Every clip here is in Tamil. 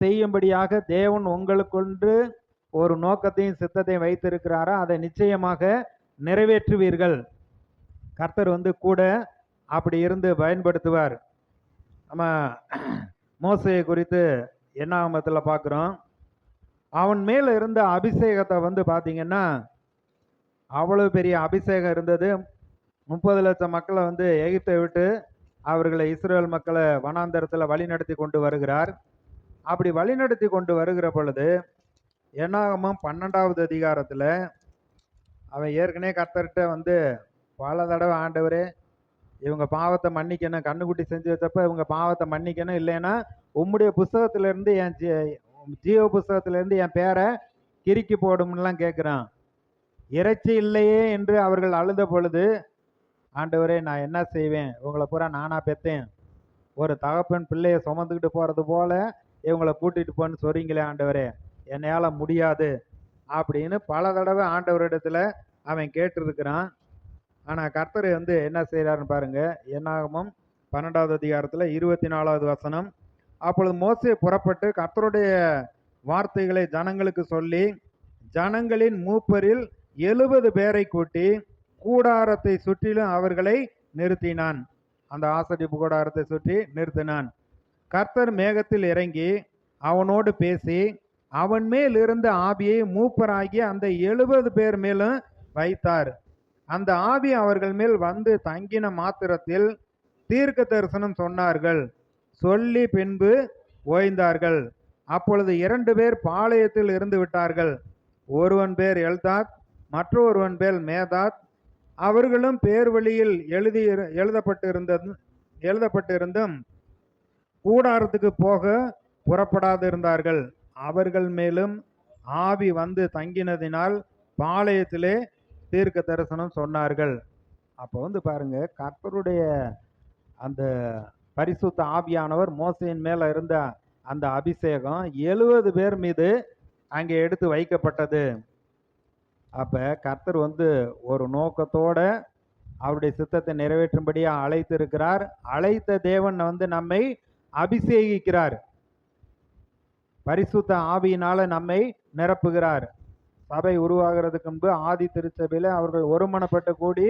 செய்யும்படியாக தேவன் உங்களுக்கொன்று ஒரு நோக்கத்தையும் சித்தத்தையும் வைத்திருக்கிறாரா, அதை நிச்சயமாக நிறைவேற்றுவீர்கள். கர்த்தர் கூட அப்படி இருந்து பயன்படுத்துவார். நம்ம மோசேயை குறித்து என்னாகமத்தில் பார்க்குறோம். அவன் மேல இருந்த அபிஷேகத்தை பார்த்தீங்கன்னா அவ்வளவு பெரிய அபிஷேகம் இருந்தது. 30 லட்சம் மக்களை எகிப்தை விட்டு அவர்களை இஸ்ரேல் மக்களை வனாந்தரத்தில் வழிநடத்தி கொண்டு வருகிறார். அப்படி வழிநடத்தி கொண்டு வருகிற பொழுது என்னாகமம் 12வது அதிகாரத்தில் அவன் ஏற்கனவே கர்த்தர்கிட்ட பல தடவை, ஆண்டவரே இவங்க பாவத்தை மன்னிக்கணும், கண்ணுக்குட்டி செஞ்சு வச்சப்ப இவங்க பாவத்தை மன்னிக்கணும், இல்லைன்னா உம்முடைய புஸ்தகத்திலேருந்து என் ஜீவ புஸ்தகத்திலேருந்து என் பேரை கிறுக்கி போடும்லாம் கேட்குறான். இறைச்சி இல்லையே என்று அவர்கள் அழுத பொழுது, ஆண்டவரே நான் என்ன செய்வேன், இவங்களை பூரா நானா பெற்றேன், ஒரு தகப்பன் பிள்ளையை சுமந்துக்கிட்டு போகிறது போல இவங்களை கூட்டிகிட்டு போன்னு சொல்றீங்களே ஆண்டவரே, என்னையால் முடியாது அப்படின்னு பல தடவை ஆண்டவரிடத்துல அவன் கேட்டிருக்கிறான். ஆனால் கர்த்தர் என்ன செய்கிறாருன்னு பாருங்க. என்னாகமம் 12வது அதிகாரத்தில் 24வது வசனம். அப்பொழுது மோசே புறப்பட்டு கர்த்தருடைய வார்த்தைகளை ஜனங்களுக்கு சொல்லி ஜனங்களின் மூப்பரில் 70 பேரை கூட்டி கூடாரத்தை சுற்றிலும் அவர்களை நிறுத்தினான். அந்த ஆசரிப்பு கூடாரத்தை சுற்றி நிறுத்தினான். கர்த்தர் மேகத்தில் இறங்கி அவனோடு பேசி அவன் மேல் இருந்த ஆவியை மூப்பராகிய அந்த 70 பேர் மேலும் வைத்தார். அந்த ஆவி அவர்கள் மேல் தங்கின மாத்திரத்தில் தீர்க்க தரிசனம் சொன்னார்கள். சொல்லி பின்பு ஓய்ந்தார்கள். அப்பொழுது 2 பேர் பாளையத்தில் இருந்து விட்டார்கள். ஒருவன் பேர் எல்தாத், மற்றொருவன் பேர் மேதாத். அவர்களும் பேர் வழியில் எழுதப்பட்டிருந்தும் கூடாரத்துக்கு போக புறப்படாது இருந்தார்கள். அவர்கள் மேலும் ஆவி தங்கினதினால் பாளையத்திலே தீர்க்க தரிசனம் சொன்னார்கள். அப்போ பாருங்க, கர்த்தருடைய அந்த பரிசுத்த ஆவியானவர் மோசையின் மேல இருந்த அந்த அபிஷேகம் 70 பேர் மீது அங்கே எடுத்து வைக்கப்பட்டது. அப்ப கர்த்தர் ஒரு நோக்கத்தோட அவருடைய சித்தத்தை நிறைவேற்றும்படியா அழைத்து இருக்கிறார். அழைத்த தேவன் நம்மை அபிஷேகிக்கிறார், பரிசுத்த ஆவியினால நம்மை நிரப்புகிறார். சபை உருவாகிறதுக்கு முன்பு ஆதி திருச்சபையில அவர்கள் ஒருமனப்பட்டு கூடி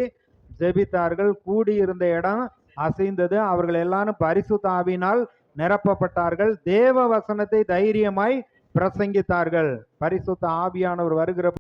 ஜெபித்தார்கள். கூடி இருந்த இடம் அசைந்தது. அவர்கள் எல்லாரும் பரிசுத்த ஆவியினால் நிரப்பப்பட்டார்கள். தேவ வசனத்தை தைரியமாய் பிரசங்கித்தார்கள். பரிசுத்த ஆவியானவர் வருகிற